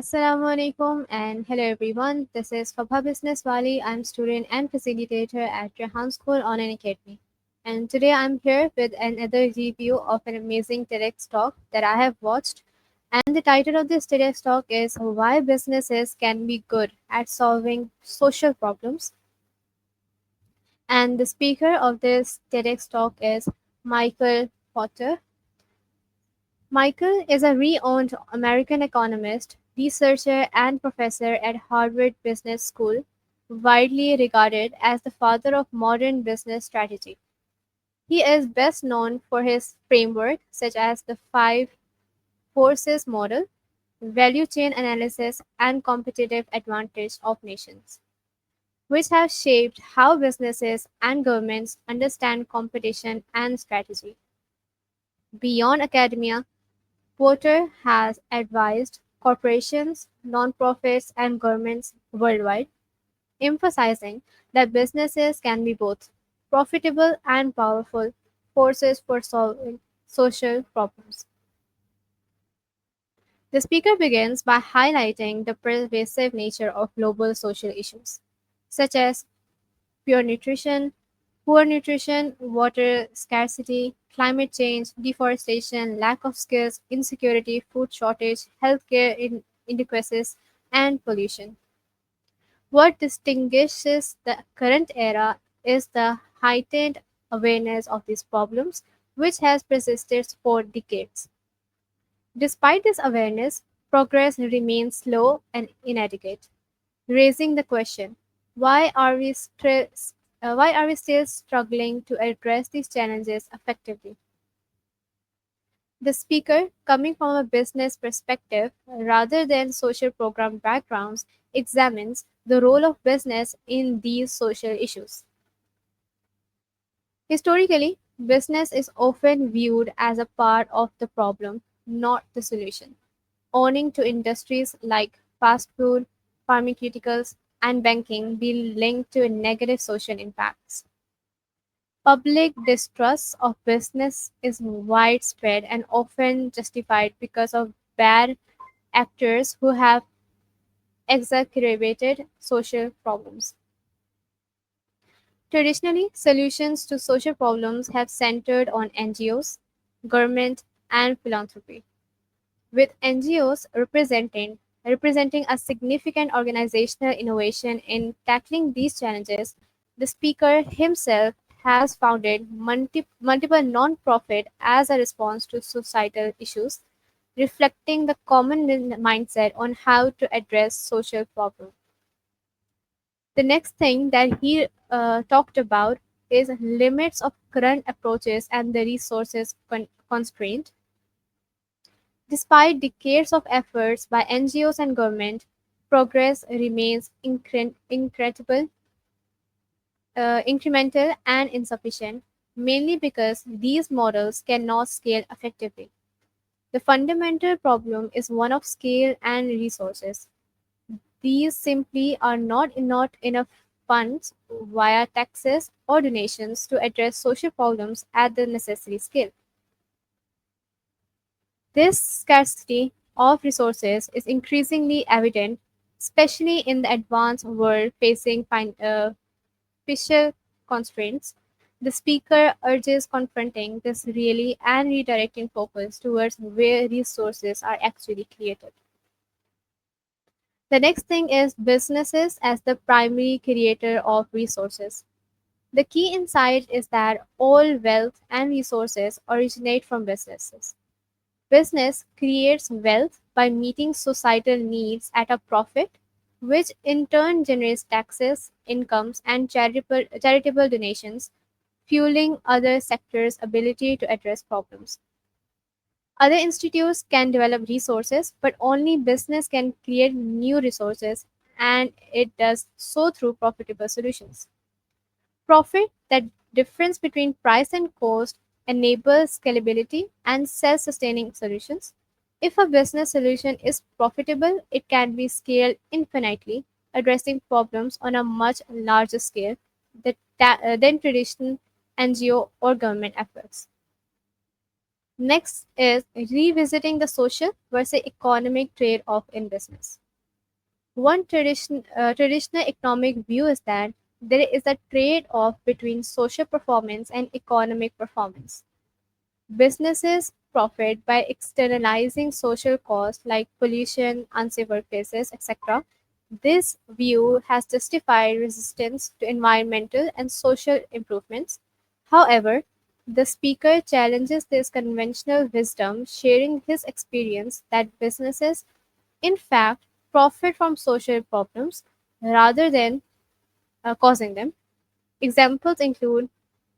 Assalamu alaikum and hello everyone. This is Fabha Business Wali. I'm student and facilitator at Rehan School Online Academy. And today I'm here with another review of an amazing TEDx talk that I have watched. And the title of this TEDx talk is Why Businesses Can Be Good at Solving Social Problems. And the speaker of this TEDx talk is Michael Potter. Michael is a renowned American economist, researcher, and professor at Harvard Business School, widely regarded as the father of modern business strategy. He is best known for his framework, such as the five forces model, value chain analysis, and competitive advantage of nations, which have shaped how businesses and governments understand competition and strategy. Beyond academia, Porter has advised corporations, nonprofits, and governments worldwide, emphasizing that businesses can be both profitable and powerful forces for solving social problems. The speaker begins by highlighting the pervasive nature of global social issues, such as pure nutrition, poor nutrition, water scarcity, climate change, deforestation, lack of skills, insecurity, food shortage, healthcare inadequacies, and pollution. What distinguishes the current era is the heightened awareness of these problems, which has persisted for decades. Despite this awareness, progress remains slow and inadequate, raising the question: why are we still struggling to address these challenges effectively? The speaker, coming from a business perspective rather than social program backgrounds, examines the role of business in these social issues. Historically, business is often viewed as a part of the problem, not the solution, owing to industries like fast food, pharmaceuticals, and banking being linked to negative social impacts. Public distrust of business is widespread and often justified because of bad actors who have exacerbated social problems. Traditionally, solutions to social problems have centered on NGOs, government, and philanthropy, with NGOs representing a significant organizational innovation in tackling these challenges. The speaker himself has founded multiple non-profit as a response to societal issues, reflecting the common mindset on how to address social problems. The next thing that he talked about is limits of current approaches and the resources constraint. Despite decades of efforts by NGOs and government, progress remains incremental and insufficient, mainly because these models cannot scale effectively. The fundamental problem is one of scale and resources. These simply are not enough funds via taxes or donations to address social problems at the necessary scale. This scarcity of resources is increasingly evident, especially in the advanced world facing fiscal constraints. The speaker urges confronting this really and redirecting focus towards where resources are actually created. The next thing is businesses as the primary creator of resources. The key insight is that all wealth and resources originate from businesses. Business creates wealth by meeting societal needs at a profit, which in turn generates taxes, incomes, and charitable donations, fueling other sectors' ability to address problems. Other institutes can develop resources, but only business can create new resources, and it does so through profitable solutions. Profit, that difference between price and cost, enables scalability and self sustaining solutions. If a business solution is profitable, it can be scaled infinitely, addressing problems on a much larger scale than traditional NGO or government efforts. Next is revisiting the social versus economic trade off in business. One traditional economic view is that there is a trade off between social performance and economic performance. Businesses profit by externalizing social costs like pollution, unsafe workplaces, etc. This view has justified resistance to environmental and social improvements. However, the speaker challenges this conventional wisdom, sharing his experience that businesses, in fact, profit from social problems rather than causing them. Examples include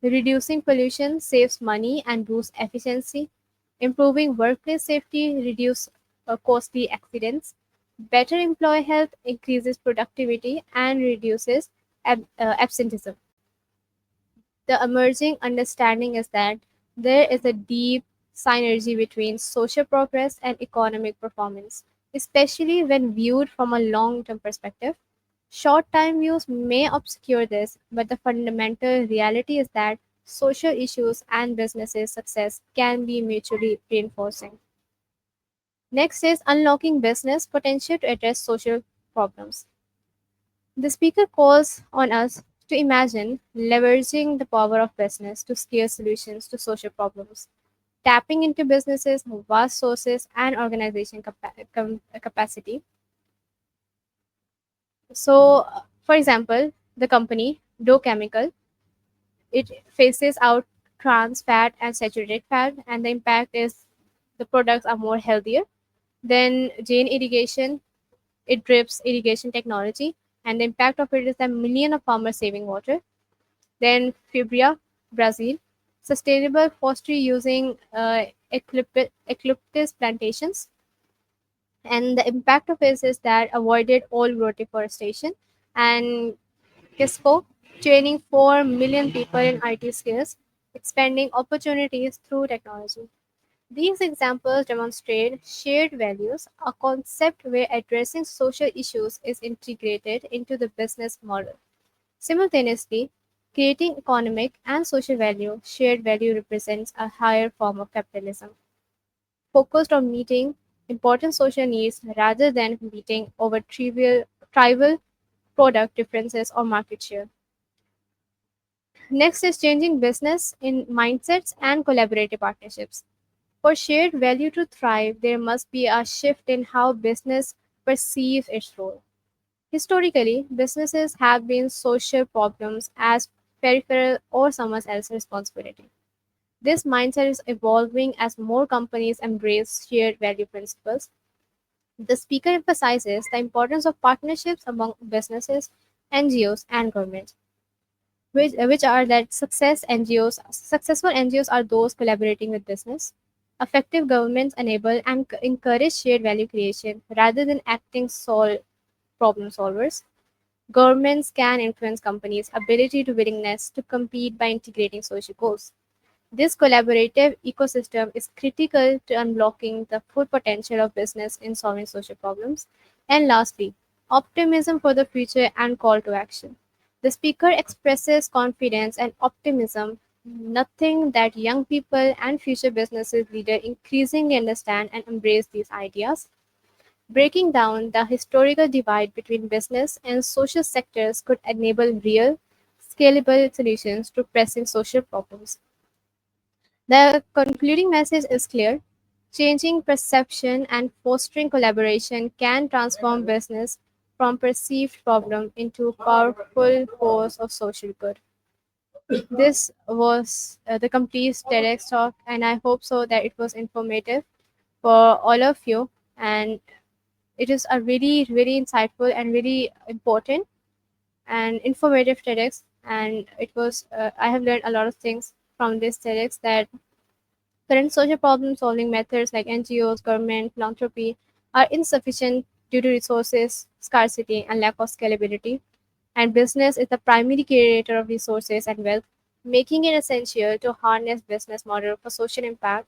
reducing pollution saves money and boosts efficiency, improving workplace safety reduces costly accidents, better employee health increases productivity and reduces absenteeism. The emerging understanding is that there is a deep synergy between social progress and economic performance, especially when viewed from a long term perspective. Short time views may obscure this, but the fundamental reality is that social issues and businesses' success can be mutually reinforcing. Next is unlocking business potential to address social problems. The speaker calls on us to imagine leveraging the power of business to scale solutions to social problems, tapping into businesses' vast sources and organization capacity. So, for example, the company Dow Chemical, it phases out trans fat and saturated fat, and the impact is the products are more healthier. Then Jane Irrigation, it drips irrigation technology, and the impact of it is that million of farmers saving water. Then Fibria, Brazil, sustainable forestry using eucalyptus plantations, and the impact of it is that avoided all road deforestation. And Kisco, training 4 million people in IT skills, expanding opportunities through technology. These examples demonstrate shared values, a concept where addressing social issues is integrated into the business model. Simultaneously, creating economic and social value, shared value represents a higher form of capitalism, focused on meeting important social needs rather than competing over trivial product differences or market share. Next is changing business in mindsets and collaborative partnerships. For shared value to thrive, there must be a shift in how business perceives its role. Historically, businesses have been social problems as peripheral or someone else's responsibility. This mindset is evolving as more companies embrace shared value principles. The speaker emphasizes the importance of partnerships among businesses, NGOs, and governments, which are that successful NGOs are those collaborating with business. Effective governments enable and encourage shared value creation rather than acting sole problem solvers. Governments can influence companies' ability to willingness to compete by integrating social goals. This collaborative ecosystem is critical to unlocking the full potential of business in solving social problems. And lastly, optimism for the future and call to action. The speaker expresses confidence and optimism, nothing that young people and future businesses leaders increasingly understand and embrace these ideas. Breaking down the historical divide between business and social sectors could enable real, scalable solutions to pressing social problems. The concluding message is clear: changing perception and fostering collaboration can transform business from perceived problem into a powerful force of social good. This was the complete TEDx talk, and I hope so that it was informative for all of you. And it is a really, really insightful and really important and informative TEDx. And it was, I have learned a lot of things from this TEDx, that current social problem solving methods like NGOs, government, philanthropy are insufficient due to resources scarcity and lack of scalability, and business is the primary creator of resources and wealth, making it essential to harness business model for social impact.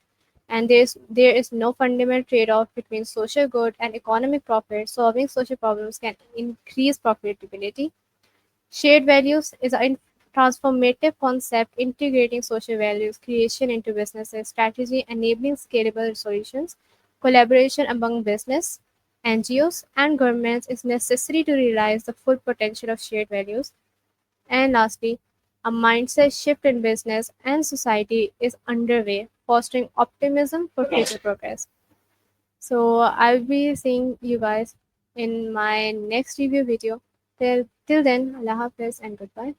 And there is no fundamental trade-off between social good and economic profit. Solving social problems can increase profitability. Shared values is transformative concept integrating social values creation into businesses strategy, enabling scalable solutions. Collaboration among business, NGOs, and governments is necessary to realize the full potential of shared values. And lastly, a mindset shift in business and society is underway, fostering optimism for future progress. So I'll be seeing you guys in my next review video. Till then, Allah Hafiz and goodbye.